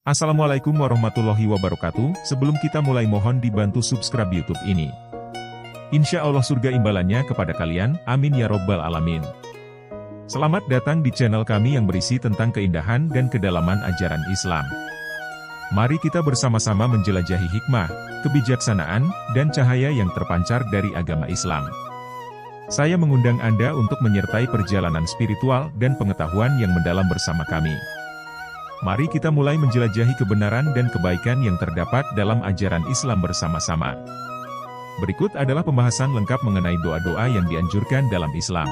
Assalamualaikum warahmatullahi wabarakatuh. Sebelum kita mulai, mohon dibantu subscribe YouTube ini. Insya Allah surga imbalannya kepada kalian, amin ya robbal alamin. Selamat datang di channel kami yang berisi tentang keindahan dan kedalaman ajaran Islam. Mari kita bersama-sama menjelajahi hikmah, kebijaksanaan, dan cahaya yang terpancar dari agama Islam. Saya mengundang Anda untuk menyertai perjalanan spiritual dan pengetahuan yang mendalam bersama kami. Mari kita mulai menjelajahi kebenaran dan kebaikan yang terdapat dalam ajaran Islam bersama-sama. Berikut adalah pembahasan lengkap mengenai doa-doa yang dianjurkan dalam Islam.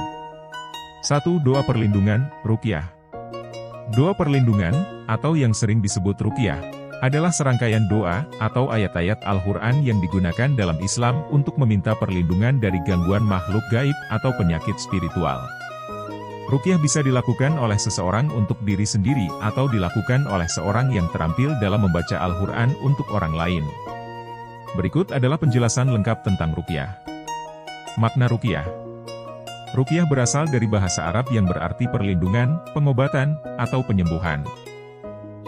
1. Doa perlindungan, ruqyah. Doa perlindungan, atau yang sering disebut ruqyah, adalah serangkaian doa atau ayat-ayat Al-Quran yang digunakan dalam Islam untuk meminta perlindungan dari gangguan makhluk gaib atau penyakit spiritual. Ruqyah bisa dilakukan oleh seseorang untuk diri sendiri atau dilakukan oleh seorang yang terampil dalam membaca Al-Quran untuk orang lain. Berikut adalah penjelasan lengkap tentang ruqyah. Makna ruqyah. Ruqyah berasal dari bahasa Arab yang berarti perlindungan, pengobatan, atau penyembuhan.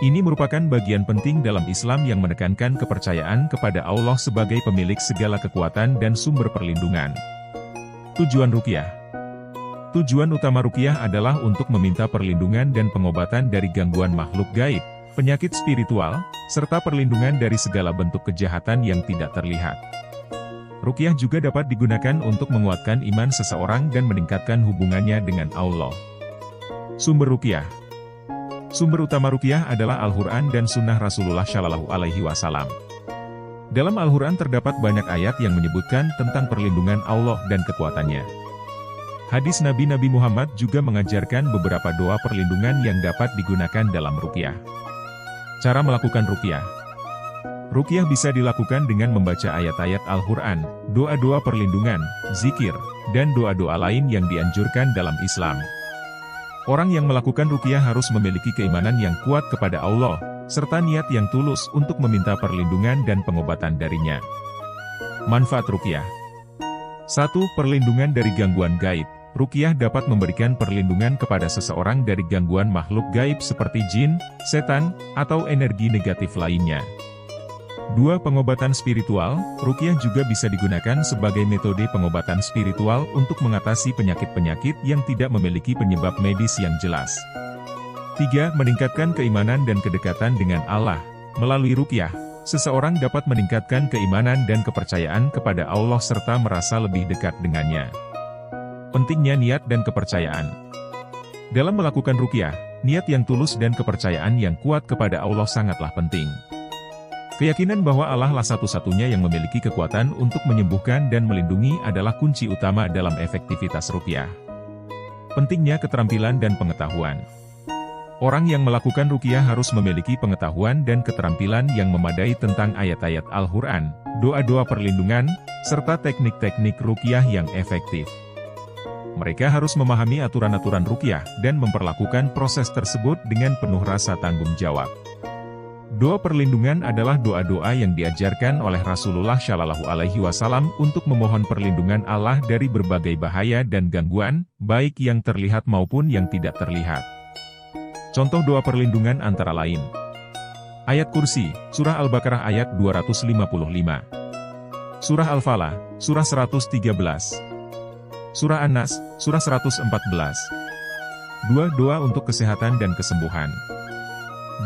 Ini merupakan bagian penting dalam Islam yang menekankan kepercayaan kepada Allah sebagai pemilik segala kekuatan dan sumber perlindungan. Tujuan ruqyah. Tujuan utama ruqyah adalah untuk meminta perlindungan dan pengobatan dari gangguan makhluk gaib, penyakit spiritual, serta perlindungan dari segala bentuk kejahatan yang tidak terlihat. Ruqyah juga dapat digunakan untuk menguatkan iman seseorang dan meningkatkan hubungannya dengan Allah. Sumber ruqyah. Sumber utama ruqyah adalah Al-Quran dan Sunnah Rasulullah Shallallahu Alaihi Wasallam. Dalam Al-Quran terdapat banyak ayat yang menyebutkan tentang perlindungan Allah dan kekuatannya. Hadis Nabi Muhammad juga mengajarkan beberapa doa perlindungan yang dapat digunakan dalam ruqyah. Cara melakukan ruqyah. Ruqyah bisa dilakukan dengan membaca ayat-ayat Al-Quran, doa-doa perlindungan, zikir, dan doa-doa lain yang dianjurkan dalam Islam. Orang yang melakukan ruqyah harus memiliki keimanan yang kuat kepada Allah, serta niat yang tulus untuk meminta perlindungan dan pengobatan darinya. Manfaat ruqyah. 1. Perlindungan dari gangguan gaib. Ruqyah dapat memberikan perlindungan kepada seseorang dari gangguan makhluk gaib seperti jin, setan, atau energi negatif lainnya. 2. Pengobatan spiritual. Ruqyah juga bisa digunakan sebagai metode pengobatan spiritual untuk mengatasi penyakit-penyakit yang tidak memiliki penyebab medis yang jelas. 3. Meningkatkan keimanan dan kedekatan dengan Allah. Melalui ruqyah, seseorang dapat meningkatkan keimanan dan kepercayaan kepada Allah serta merasa lebih dekat dengannya. Pentingnya niat dan kepercayaan. Dalam melakukan ruqyah, niat yang tulus dan kepercayaan yang kuat kepada Allah sangatlah penting. Keyakinan bahwa Allah lah satu-satunya yang memiliki kekuatan untuk menyembuhkan dan melindungi adalah kunci utama dalam efektivitas ruqyah. Pentingnya keterampilan dan pengetahuan. Orang yang melakukan ruqyah harus memiliki pengetahuan dan keterampilan yang memadai tentang ayat-ayat Al-Quran, doa-doa perlindungan, serta teknik-teknik ruqyah yang efektif. Mereka harus memahami aturan-aturan ruqyah dan memperlakukan proses tersebut dengan penuh rasa tanggung jawab. Doa perlindungan adalah doa-doa yang diajarkan oleh Rasulullah Shallallahu Alaihi Wasallam untuk memohon perlindungan Allah dari berbagai bahaya dan gangguan, baik yang terlihat maupun yang tidak terlihat. Contoh doa perlindungan antara lain. Ayat Kursi, Surah Al-Baqarah ayat 255. Surah Al-Falah, Surah 113. Surah An-Nas, Surah 114. 2. Doa untuk kesehatan dan kesembuhan.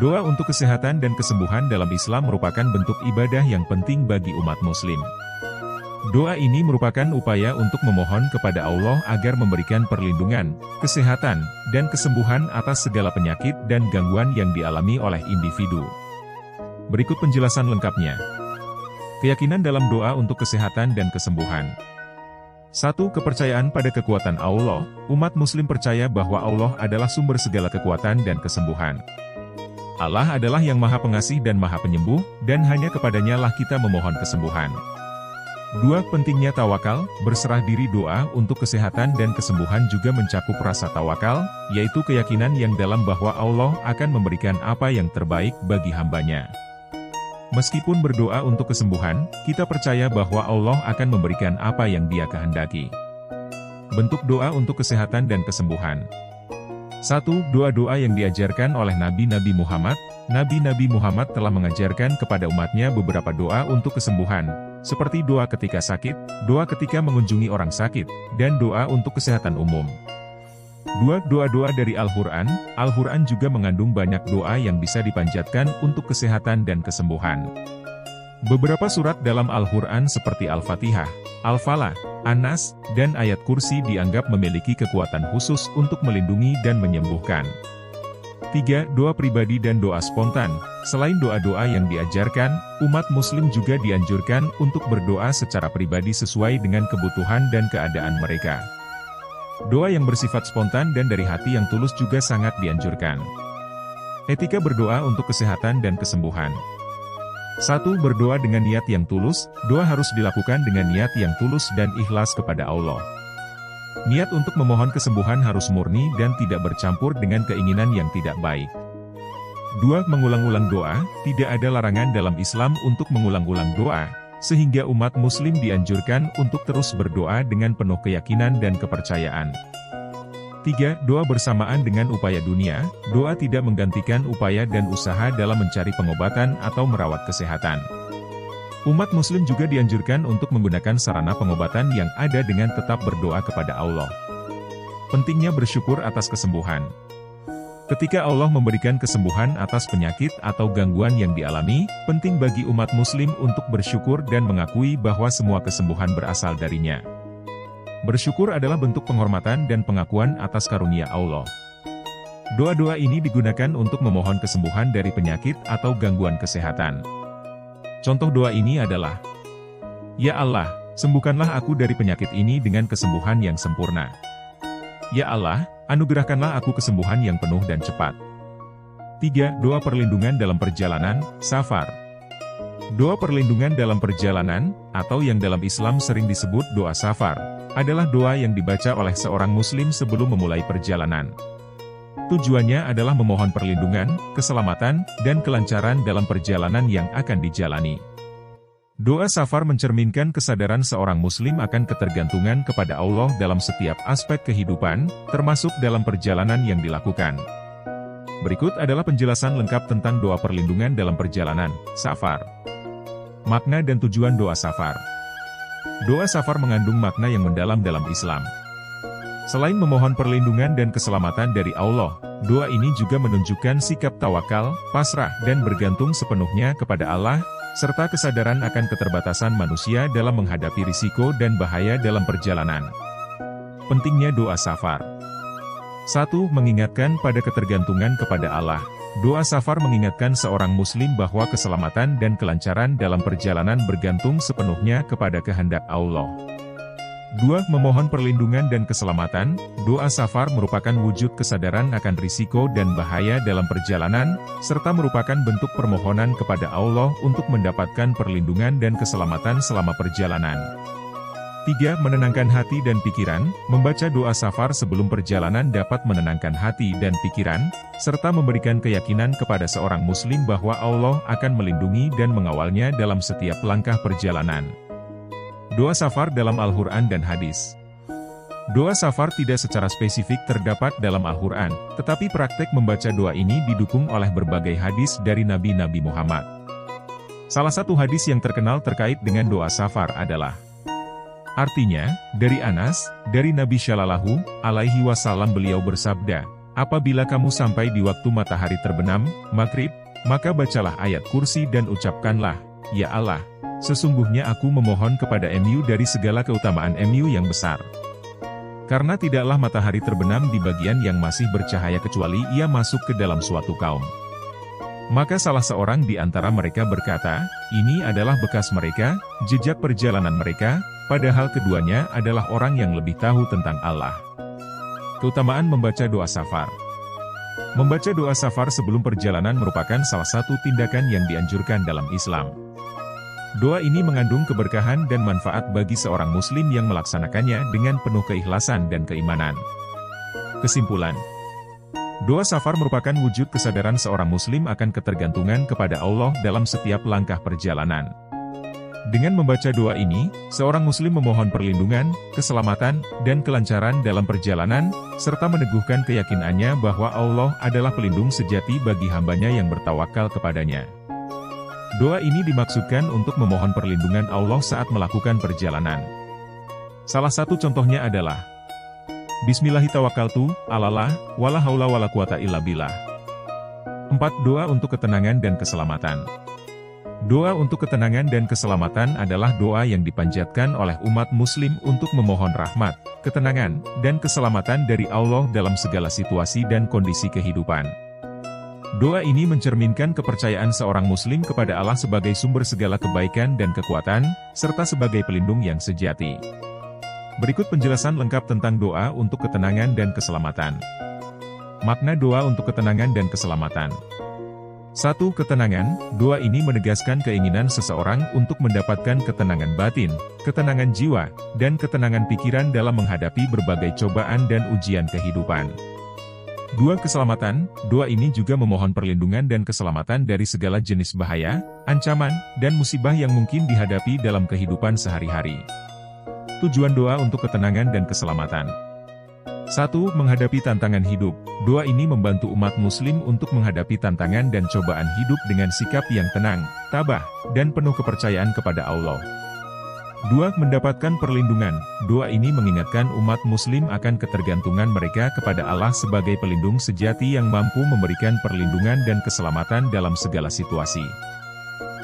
Doa untuk kesehatan dan kesembuhan dalam Islam merupakan bentuk ibadah yang penting bagi umat muslim. Doa ini merupakan upaya untuk memohon kepada Allah agar memberikan perlindungan, kesehatan, dan kesembuhan atas segala penyakit dan gangguan yang dialami oleh individu. Berikut penjelasan lengkapnya. Keyakinan dalam doa untuk kesehatan dan kesembuhan. 1. Kepercayaan pada kekuatan Allah. Umat muslim percaya bahwa Allah adalah sumber segala kekuatan dan kesembuhan. Allah adalah yang Maha Pengasih dan Maha Penyembuh, dan hanya kepadanya lah kita memohon kesembuhan. 2. Pentingnya tawakal. Berserah diri. Doa untuk kesehatan dan kesembuhan juga mencakup rasa tawakal, yaitu keyakinan yang dalam bahwa Allah akan memberikan apa yang terbaik bagi hambanya. Meskipun berdoa untuk kesembuhan, kita percaya bahwa Allah akan memberikan apa yang Dia kehendaki. Bentuk doa untuk kesehatan dan kesembuhan. 1. Doa-doa yang diajarkan oleh Nabi Muhammad. Nabi-Nabi Muhammad telah mengajarkan kepada umatnya beberapa doa untuk kesembuhan, seperti doa ketika sakit, doa ketika mengunjungi orang sakit, dan doa untuk kesehatan umum. Doa-doa dari Al-Quran juga mengandung banyak doa yang bisa dipanjatkan untuk kesehatan dan kesembuhan. Beberapa surat dalam Al-Quran seperti Al-Fatihah, Al-Falaq, An-Nas, dan ayat kursi dianggap memiliki kekuatan khusus untuk melindungi dan menyembuhkan. 3. Doa pribadi dan doa spontan. Selain doa-doa yang diajarkan, umat muslim juga dianjurkan untuk berdoa secara pribadi sesuai dengan kebutuhan dan keadaan mereka. Doa yang bersifat spontan dan dari hati yang tulus juga sangat dianjurkan. Etika berdoa untuk kesehatan dan kesembuhan. 1. Berdoa dengan niat yang tulus. Doa harus dilakukan dengan niat yang tulus dan ikhlas kepada Allah. Niat untuk memohon kesembuhan harus murni dan tidak bercampur dengan keinginan yang tidak baik. 2. Mengulang-ulang doa. Tidak ada larangan dalam Islam untuk mengulang-ulang doa, sehingga umat muslim dianjurkan untuk terus berdoa dengan penuh keyakinan dan kepercayaan. 3. Doa bersamaan dengan upaya dunia. Doa tidak menggantikan upaya dan usaha dalam mencari pengobatan atau merawat kesehatan. Umat muslim juga dianjurkan untuk menggunakan sarana pengobatan yang ada dengan tetap berdoa kepada Allah. Pentingnya bersyukur atas kesembuhan. Ketika Allah memberikan kesembuhan atas penyakit atau gangguan yang dialami, penting bagi umat muslim untuk bersyukur dan mengakui bahwa semua kesembuhan berasal darinya. Bersyukur adalah bentuk penghormatan dan pengakuan atas karunia Allah. Doa-doa ini digunakan untuk memohon kesembuhan dari penyakit atau gangguan kesehatan. Contoh doa ini adalah, Ya Allah, sembuhkanlah aku dari penyakit ini dengan kesembuhan yang sempurna. Ya Allah, anugerahkanlah aku kesembuhan yang penuh dan cepat. 3. Doa perlindungan dalam perjalanan, safar. Doa perlindungan dalam perjalanan, atau yang dalam Islam sering disebut doa safar, adalah doa yang dibaca oleh seorang muslim sebelum memulai perjalanan. Tujuannya adalah memohon perlindungan, keselamatan, dan kelancaran dalam perjalanan yang akan dijalani. Doa safar mencerminkan kesadaran seorang muslim akan ketergantungan kepada Allah dalam setiap aspek kehidupan, termasuk dalam perjalanan yang dilakukan. Berikut adalah penjelasan lengkap tentang doa perlindungan dalam perjalanan, safar. Makna dan tujuan doa safar. Doa safar mengandung makna yang mendalam dalam Islam. Selain memohon perlindungan dan keselamatan dari Allah, doa ini juga menunjukkan sikap tawakal, pasrah dan bergantung sepenuhnya kepada Allah, serta kesadaran akan keterbatasan manusia dalam menghadapi risiko dan bahaya dalam perjalanan. Pentingnya doa safar. 1. Mengingatkan pada ketergantungan kepada Allah. Doa safar mengingatkan seorang muslim bahwa keselamatan dan kelancaran dalam perjalanan bergantung sepenuhnya kepada kehendak Allah. 2. Memohon perlindungan dan keselamatan. Doa safar merupakan wujud kesadaran akan risiko dan bahaya dalam perjalanan, serta merupakan bentuk permohonan kepada Allah untuk mendapatkan perlindungan dan keselamatan selama perjalanan. 3. Menenangkan hati dan pikiran. Membaca doa safar sebelum perjalanan dapat menenangkan hati dan pikiran, serta memberikan keyakinan kepada seorang muslim bahwa Allah akan melindungi dan mengawalnya dalam setiap langkah perjalanan. Doa safar dalam Al-Quran dan Hadis. Doa safar tidak secara spesifik terdapat dalam Al-Quran, tetapi praktek membaca doa ini didukung oleh berbagai hadis dari Nabi-Nabi Muhammad. Salah satu hadis yang terkenal terkait dengan doa safar adalah, artinya, dari Anas, dari Nabi Shallallahu Alaihi Wasallam beliau bersabda, apabila kamu sampai di waktu matahari terbenam, maghrib, maka bacalah ayat kursi dan ucapkanlah, Ya Allah, sesungguhnya aku memohon kepada MU dari segala keutamaan MU yang besar. Karena tidaklah matahari terbenam di bagian yang masih bercahaya kecuali ia masuk ke dalam suatu kaum. Maka salah seorang di antara mereka berkata, ini adalah bekas mereka, jejak perjalanan mereka, padahal keduanya adalah orang yang lebih tahu tentang Allah. Keutamaan membaca doa safar. Membaca doa safar sebelum perjalanan merupakan salah satu tindakan yang dianjurkan dalam Islam. Doa ini mengandung keberkahan dan manfaat bagi seorang muslim yang melaksanakannya dengan penuh keikhlasan dan keimanan. Kesimpulan. Doa safar merupakan wujud kesadaran seorang muslim akan ketergantungan kepada Allah dalam setiap langkah perjalanan. Dengan membaca doa ini, seorang muslim memohon perlindungan, keselamatan, dan kelancaran dalam perjalanan, serta meneguhkan keyakinannya bahwa Allah adalah pelindung sejati bagi hambanya yang bertawakal kepadanya. Doa ini dimaksudkan untuk memohon perlindungan Allah saat melakukan perjalanan. Salah satu contohnya adalah Bismillahirrahmanirrahim, alallah, wala haula wala quwata illa billah. 4. Doa untuk ketenangan dan keselamatan. Doa untuk ketenangan dan keselamatan adalah doa yang dipanjatkan oleh umat muslim untuk memohon rahmat, ketenangan, dan keselamatan dari Allah dalam segala situasi dan kondisi kehidupan. Doa ini mencerminkan kepercayaan seorang muslim kepada Allah sebagai sumber segala kebaikan dan kekuatan, serta sebagai pelindung yang sejati. Berikut penjelasan lengkap tentang doa untuk ketenangan dan keselamatan. Makna doa untuk ketenangan dan keselamatan. 1. Ketenangan. Doa ini menegaskan keinginan seseorang untuk mendapatkan ketenangan batin, ketenangan jiwa, dan ketenangan pikiran dalam menghadapi berbagai cobaan dan ujian kehidupan. 2. Keselamatan. Doa ini juga memohon perlindungan dan keselamatan dari segala jenis bahaya, ancaman, dan musibah yang mungkin dihadapi dalam kehidupan sehari-hari. Tujuan doa untuk ketenangan dan keselamatan. 1. Menghadapi tantangan hidup. Doa ini membantu umat muslim untuk menghadapi tantangan dan cobaan hidup dengan sikap yang tenang, tabah, dan penuh kepercayaan kepada Allah. 2. Mendapatkan perlindungan. Doa ini mengingatkan umat muslim akan ketergantungan mereka kepada Allah sebagai pelindung sejati yang mampu memberikan perlindungan dan keselamatan dalam segala situasi.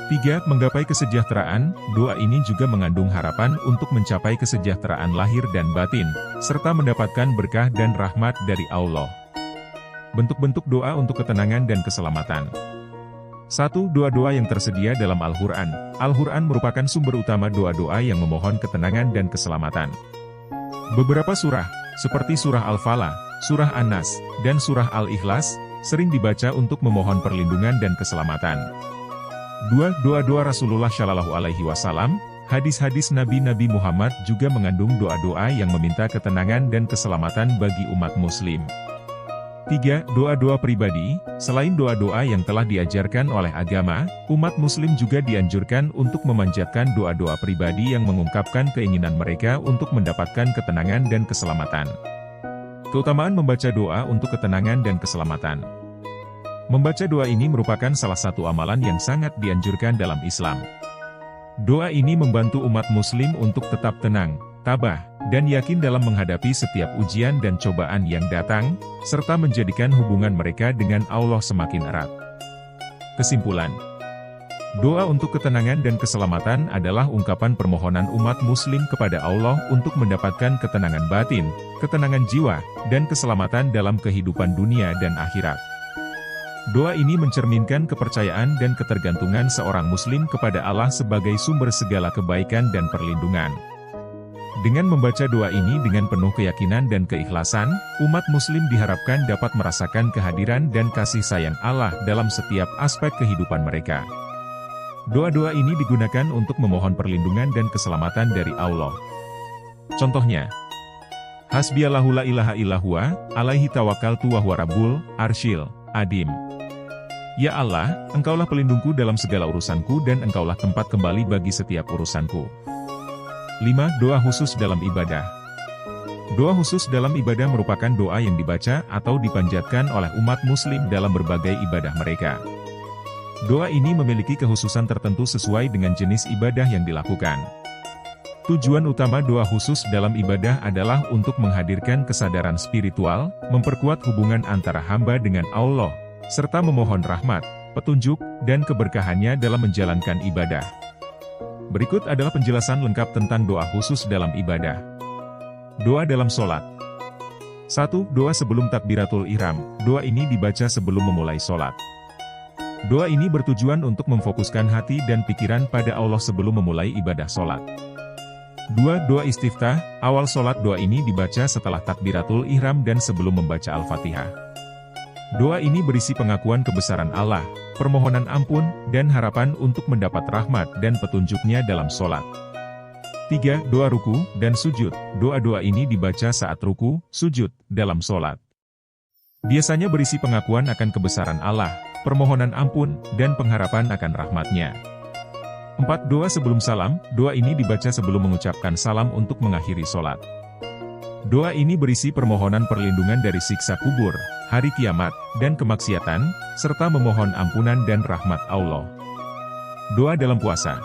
3. Menggapai kesejahteraan. Doa ini juga mengandung harapan untuk mencapai kesejahteraan lahir dan batin, serta mendapatkan berkah dan rahmat dari Allah. Bentuk-bentuk doa untuk ketenangan dan keselamatan. 1. Doa-doa yang tersedia dalam Al-Quran. Al-Quran merupakan sumber utama doa-doa yang memohon ketenangan dan keselamatan. Beberapa surah, seperti surah Al-Falaq, surah An-Nas, dan surah Al-Ikhlas, sering dibaca untuk memohon perlindungan dan keselamatan. 2. Doa-doa Rasulullah Shallallahu Alaihi Wasallam. Hadis-hadis Nabi Muhammad juga mengandung doa-doa yang meminta ketenangan dan keselamatan bagi umat muslim. 3. Doa-doa pribadi. Selain doa-doa yang telah diajarkan oleh agama, umat muslim juga dianjurkan untuk memanjatkan doa-doa pribadi yang mengungkapkan keinginan mereka untuk mendapatkan ketenangan dan keselamatan. Keutamaan membaca doa untuk ketenangan dan keselamatan. Membaca doa ini merupakan salah satu amalan yang sangat dianjurkan dalam Islam. Doa ini membantu umat muslim untuk tetap tenang, tabah, dan yakin dalam menghadapi setiap ujian dan cobaan yang datang, serta menjadikan hubungan mereka dengan Allah semakin erat. Kesimpulan. Doa untuk ketenangan dan keselamatan adalah ungkapan permohonan umat muslim kepada Allah untuk mendapatkan ketenangan batin, ketenangan jiwa, dan keselamatan dalam kehidupan dunia dan akhirat. Doa ini mencerminkan kepercayaan dan ketergantungan seorang muslim kepada Allah sebagai sumber segala kebaikan dan perlindungan. Dengan membaca doa ini dengan penuh keyakinan dan keikhlasan, umat muslim diharapkan dapat merasakan kehadiran dan kasih sayang Allah dalam setiap aspek kehidupan mereka. Doa-doa ini digunakan untuk memohon perlindungan dan keselamatan dari Allah. Contohnya, Hasbiyallahu la ilaha illahuwa, alaihi tawakkaltu wa huwa rabbul arsyil adim. Ya Allah, Engkaulah pelindungku dalam segala urusanku dan Engkaulah tempat kembali bagi setiap urusanku. 5. Doa khusus dalam ibadah. Doa khusus dalam ibadah merupakan doa yang dibaca atau dipanjatkan oleh umat muslim dalam berbagai ibadah mereka. Doa ini memiliki kekhususan tertentu sesuai dengan jenis ibadah yang dilakukan. Tujuan utama doa khusus dalam ibadah adalah untuk menghadirkan kesadaran spiritual, memperkuat hubungan antara hamba dengan Allah, serta memohon rahmat, petunjuk, dan keberkahannya dalam menjalankan ibadah. Berikut adalah penjelasan lengkap tentang doa khusus dalam ibadah. Doa dalam sholat. 1. Doa sebelum takbiratul ihram. Doa ini dibaca sebelum memulai sholat. Doa ini bertujuan untuk memfokuskan hati dan pikiran pada Allah sebelum memulai ibadah sholat. 2. Doa istiftah. Awal sholat doa ini dibaca setelah takbiratul ihram dan sebelum membaca Al-Fatihah. Doa ini berisi pengakuan kebesaran Allah, permohonan ampun, dan harapan untuk mendapat rahmat dan petunjuknya dalam sholat. 3. Doa ruku dan sujud. Doa-doa ini dibaca saat ruku, sujud, dalam sholat. Biasanya berisi pengakuan akan kebesaran Allah, permohonan ampun, dan pengharapan akan rahmatnya. 4. Doa sebelum salam. Doa ini dibaca sebelum mengucapkan salam untuk mengakhiri sholat. Doa ini berisi permohonan perlindungan dari siksa kubur, hari kiamat, dan kemaksiatan, serta memohon ampunan dan rahmat Allah. Doa dalam puasa.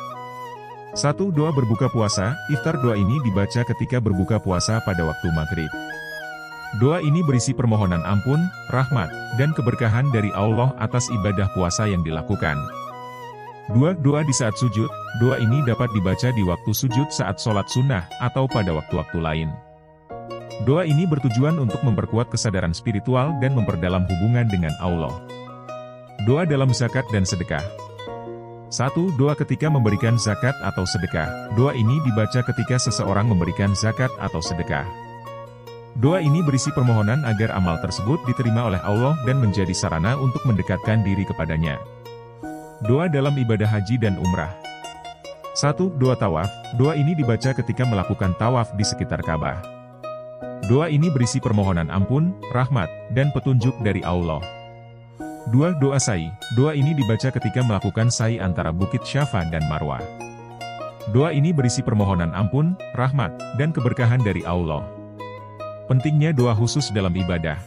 1. Doa berbuka puasa. Iftar. Doa ini dibaca ketika berbuka puasa pada waktu maghrib. Doa ini berisi permohonan ampun, rahmat, dan keberkahan dari Allah atas ibadah puasa yang dilakukan. 2. Doa di saat sujud. Doa ini dapat dibaca di waktu sujud saat sholat sunnah, atau pada waktu-waktu lain. Doa ini bertujuan untuk memperkuat kesadaran spiritual dan memperdalam hubungan dengan Allah. Doa dalam zakat dan sedekah. 1. Doa ketika memberikan zakat atau sedekah. Doa ini dibaca ketika seseorang memberikan zakat atau sedekah. Doa ini berisi permohonan agar amal tersebut diterima oleh Allah dan menjadi sarana untuk mendekatkan diri kepadanya. Doa dalam ibadah haji dan umrah. 1. Doa tawaf. Doa ini dibaca ketika melakukan tawaf di sekitar Ka'bah. Doa ini berisi permohonan ampun, rahmat, dan petunjuk dari Allah. 2. Doa sa'i. Doa ini dibaca ketika melakukan sa'i antara Bukit Syafa dan Marwah. Doa ini berisi permohonan ampun, rahmat, dan keberkahan dari Allah. Pentingnya doa khusus dalam ibadah.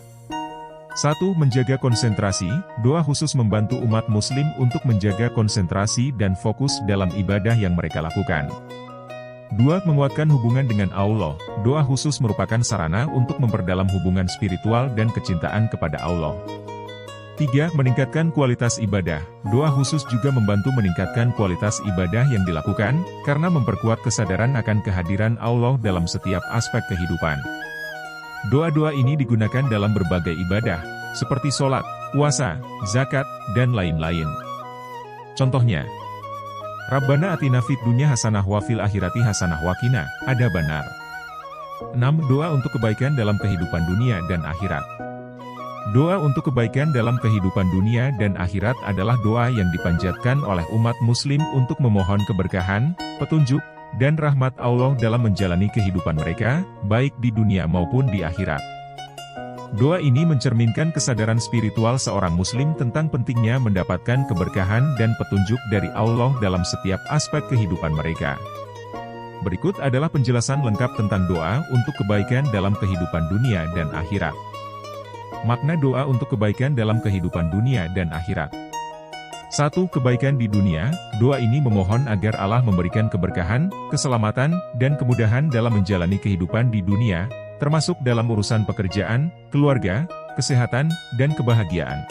1. Menjaga konsentrasi. Doa khusus membantu umat muslim untuk menjaga konsentrasi dan fokus dalam ibadah yang mereka lakukan. 2. Menguatkan hubungan dengan Allah. Doa khusus merupakan sarana untuk memperdalam hubungan spiritual dan kecintaan kepada Allah. 3. Meningkatkan kualitas ibadah. Doa khusus juga membantu meningkatkan kualitas ibadah yang dilakukan, karena memperkuat kesadaran akan kehadiran Allah dalam setiap aspek kehidupan. Doa-doa ini digunakan dalam berbagai ibadah, seperti sholat, puasa, zakat, dan lain-lain. Contohnya, Rabbana atina fid dunya hasanah wa fil akhirati hasanah wa qina adzabannar. 6. Doa untuk kebaikan dalam kehidupan dunia dan akhirat. Doa untuk kebaikan dalam kehidupan dunia dan akhirat adalah doa yang dipanjatkan oleh umat muslim untuk memohon keberkahan, petunjuk, dan rahmat Allah dalam menjalani kehidupan mereka, baik di dunia maupun di akhirat. Doa ini mencerminkan kesadaran spiritual seorang muslim tentang pentingnya mendapatkan keberkahan dan petunjuk dari Allah dalam setiap aspek kehidupan mereka. Berikut adalah penjelasan lengkap tentang doa untuk kebaikan dalam kehidupan dunia dan akhirat. Makna doa untuk kebaikan dalam kehidupan dunia dan akhirat. 1. Kebaikan di dunia. Doa ini memohon agar Allah memberikan keberkahan, keselamatan, dan kemudahan dalam menjalani kehidupan di dunia, termasuk dalam urusan pekerjaan, keluarga, kesehatan, dan kebahagiaan.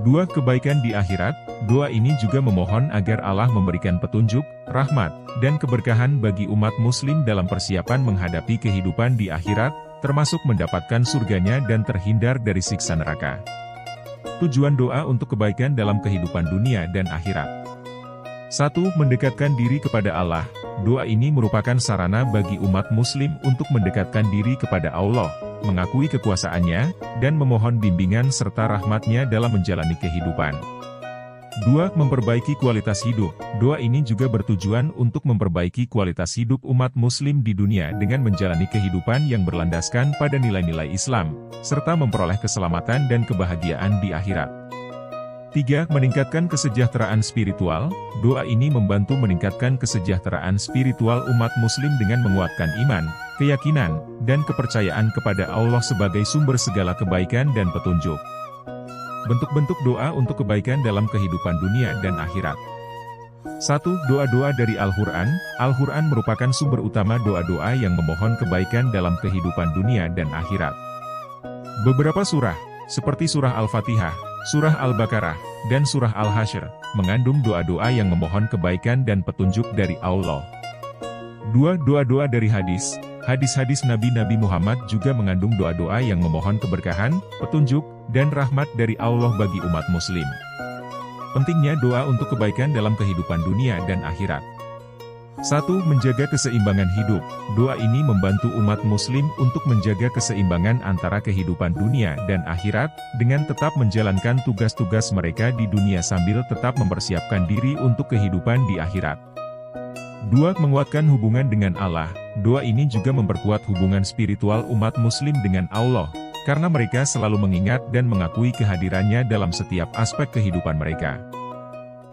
2. Kebaikan di akhirat. Doa ini juga memohon agar Allah memberikan petunjuk, rahmat, dan keberkahan bagi umat muslim dalam persiapan menghadapi kehidupan di akhirat, termasuk mendapatkan surganya dan terhindar dari siksa neraka. Tujuan doa untuk kebaikan dalam kehidupan dunia dan akhirat. 1. Mendekatkan diri kepada Allah. Doa ini merupakan sarana bagi umat muslim untuk mendekatkan diri kepada Allah, mengakui kekuasaannya, dan memohon bimbingan serta rahmatnya dalam menjalani kehidupan. 2. Memperbaiki kualitas hidup. Doa ini juga bertujuan untuk memperbaiki kualitas hidup umat muslim di dunia dengan menjalani kehidupan yang berlandaskan pada nilai-nilai Islam, serta memperoleh keselamatan dan kebahagiaan di akhirat. 3. Meningkatkan kesejahteraan spiritual. Doa ini membantu meningkatkan kesejahteraan spiritual umat muslim dengan menguatkan iman, keyakinan, dan kepercayaan kepada Allah sebagai sumber segala kebaikan dan petunjuk. Bentuk-bentuk doa untuk kebaikan dalam kehidupan dunia dan akhirat. 1. Doa-doa dari Al-Quran. Al-Quran merupakan sumber utama doa-doa yang memohon kebaikan dalam kehidupan dunia dan akhirat. Beberapa surah, seperti surah Al-Fatihah, surah Al-Baqarah, dan surah Al-Hasyr, mengandung doa-doa yang memohon kebaikan dan petunjuk dari Allah. 2. Doa-doa dari hadis. Hadis-hadis Nabi Muhammad juga mengandung doa-doa yang memohon keberkahan, petunjuk, dan rahmat dari Allah bagi umat muslim. Pentingnya doa untuk kebaikan dalam kehidupan dunia dan akhirat. 1. Menjaga keseimbangan hidup. Doa ini membantu umat muslim untuk menjaga keseimbangan antara kehidupan dunia dan akhirat, dengan tetap menjalankan tugas-tugas mereka di dunia sambil tetap mempersiapkan diri untuk kehidupan di akhirat. 2. Menguatkan hubungan dengan Allah. Doa ini juga memperkuat hubungan spiritual umat muslim dengan Allah, karena mereka selalu mengingat dan mengakui kehadirannya dalam setiap aspek kehidupan mereka.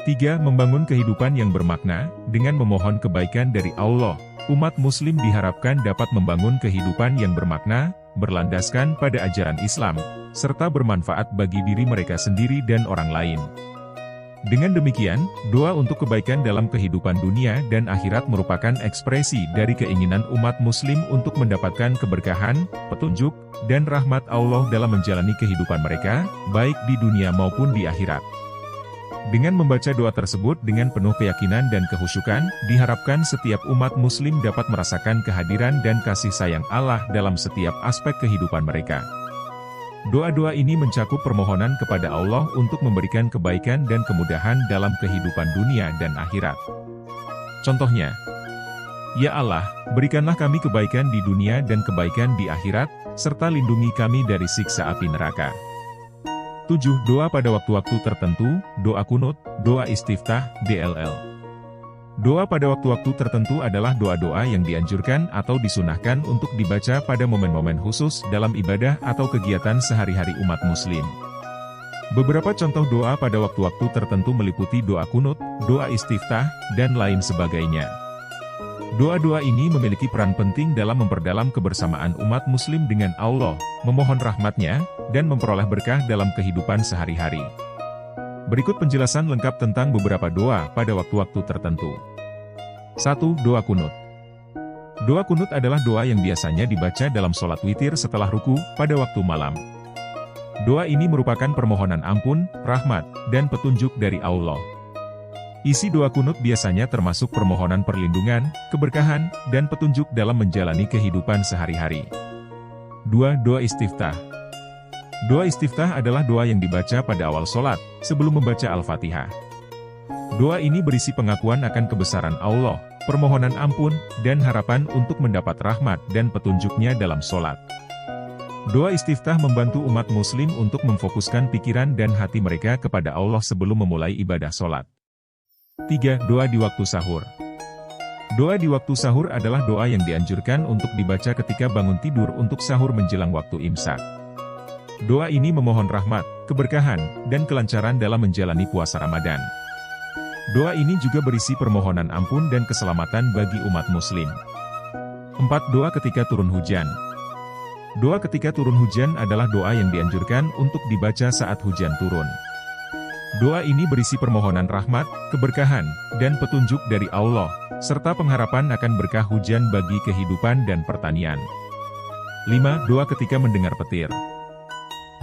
3. Membangun kehidupan yang bermakna, dengan memohon kebaikan dari Allah. Umat muslim diharapkan dapat membangun kehidupan yang bermakna, berlandaskan pada ajaran Islam, serta bermanfaat bagi diri mereka sendiri dan orang lain. Dengan demikian, doa untuk kebaikan dalam kehidupan dunia dan akhirat merupakan ekspresi dari keinginan umat muslim untuk mendapatkan keberkahan, petunjuk, dan rahmat Allah dalam menjalani kehidupan mereka, baik di dunia maupun di akhirat. Dengan membaca doa tersebut dengan penuh keyakinan dan kehusyukan, diharapkan setiap umat muslim dapat merasakan kehadiran dan kasih sayang Allah dalam setiap aspek kehidupan mereka. Doa-doa ini mencakup permohonan kepada Allah untuk memberikan kebaikan dan kemudahan dalam kehidupan dunia dan akhirat. Contohnya, Ya Allah, berikanlah kami kebaikan di dunia dan kebaikan di akhirat, serta lindungi kami dari siksa api neraka. 7. Doa pada waktu-waktu tertentu, doa kunut, doa istiftah, DLL. Doa pada waktu-waktu tertentu adalah doa-doa yang dianjurkan atau disunahkan untuk dibaca pada momen-momen khusus dalam ibadah atau kegiatan sehari-hari umat muslim. Beberapa contoh doa pada waktu-waktu tertentu meliputi doa kunut, doa istiftah, dan lain sebagainya. Doa-doa ini memiliki peran penting dalam memperdalam kebersamaan umat muslim dengan Allah, memohon rahmatnya, dan memperoleh berkah dalam kehidupan sehari-hari. Berikut penjelasan lengkap tentang beberapa doa pada waktu-waktu tertentu. 1. Doa kunut. Doa kunut adalah doa yang biasanya dibaca dalam sholat witir setelah ruku pada waktu malam. Doa ini merupakan permohonan ampun, rahmat, dan petunjuk dari Allah. Isi doa kunut biasanya termasuk permohonan perlindungan, keberkahan, dan petunjuk dalam menjalani kehidupan sehari-hari. 2. Doa istiftah. Doa istiftah adalah doa yang dibaca pada awal sholat, sebelum membaca Al-Fatihah. Doa ini berisi pengakuan akan kebesaran Allah, permohonan ampun, dan harapan untuk mendapat rahmat dan petunjuknya dalam sholat. Doa istiftah membantu umat muslim untuk memfokuskan pikiran dan hati mereka kepada Allah sebelum memulai ibadah sholat. 3. Doa di waktu sahur. Doa di waktu sahur adalah doa yang dianjurkan untuk dibaca ketika bangun tidur untuk sahur menjelang waktu imsak. Doa ini memohon rahmat, keberkahan, dan kelancaran dalam menjalani puasa Ramadan. Doa ini juga berisi permohonan ampun dan keselamatan bagi umat muslim. 4. Doa ketika turun hujan. Doa ketika turun hujan adalah doa yang dianjurkan untuk dibaca saat hujan turun. Doa ini berisi permohonan rahmat, keberkahan, dan petunjuk dari Allah, serta pengharapan akan berkah hujan bagi kehidupan dan pertanian. 5. Doa ketika mendengar petir.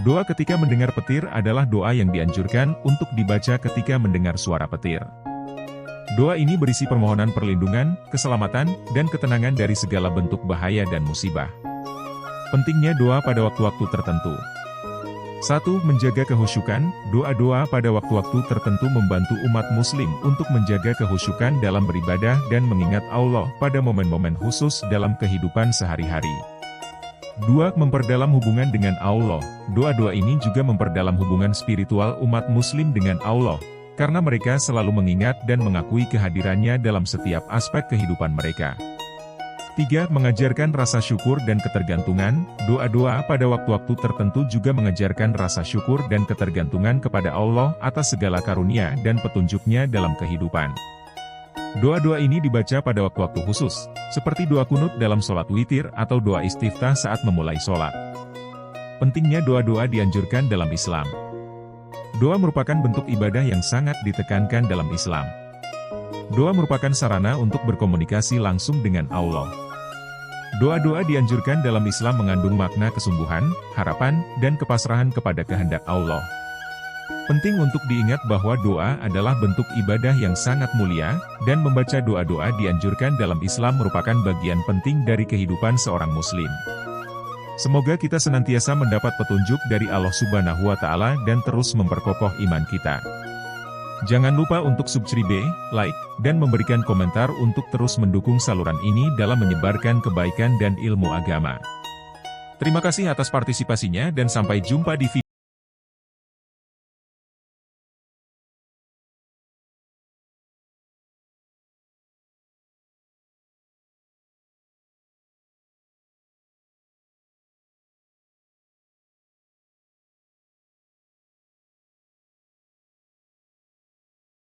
Doa ketika mendengar petir adalah doa yang dianjurkan untuk dibaca ketika mendengar suara petir. Doa ini berisi permohonan perlindungan, keselamatan, dan ketenangan dari segala bentuk bahaya dan musibah. Pentingnya doa pada waktu-waktu tertentu. 1. Menjaga kehusyukan. Doa-doa pada waktu-waktu tertentu membantu umat muslim untuk menjaga kehusyukan dalam beribadah dan mengingat Allah pada momen-momen khusus dalam kehidupan sehari-hari. 2. Memperdalam hubungan dengan Allah. Doa-doa ini juga memperdalam hubungan spiritual umat muslim dengan Allah, karena mereka selalu mengingat dan mengakui kehadirannya dalam setiap aspek kehidupan mereka. 3. Mengajarkan rasa syukur dan ketergantungan. Doa-doa pada waktu-waktu tertentu juga mengajarkan rasa syukur dan ketergantungan kepada Allah atas segala karunia dan petunjuknya dalam kehidupan. Doa-doa ini dibaca pada waktu-waktu khusus, seperti doa kunut dalam sholat witir atau doa istiftah saat memulai sholat. Pentingnya doa-doa dianjurkan dalam Islam. Doa merupakan bentuk ibadah yang sangat ditekankan dalam Islam. Doa merupakan sarana untuk berkomunikasi langsung dengan Allah. Doa-doa dianjurkan dalam Islam mengandung makna kesungguhan, harapan, dan kepasrahan kepada kehendak Allah. Penting untuk diingat bahwa doa adalah bentuk ibadah yang sangat mulia, dan membaca doa-doa dianjurkan dalam Islam merupakan bagian penting dari kehidupan seorang muslim. Semoga kita senantiasa mendapat petunjuk dari Allah Subhanahu wa Ta'ala dan terus memperkokoh iman kita. Jangan lupa untuk subscribe, like, dan memberikan komentar untuk terus mendukung saluran ini dalam menyebarkan kebaikan dan ilmu agama. Terima kasih atas partisipasinya dan sampai jumpa di video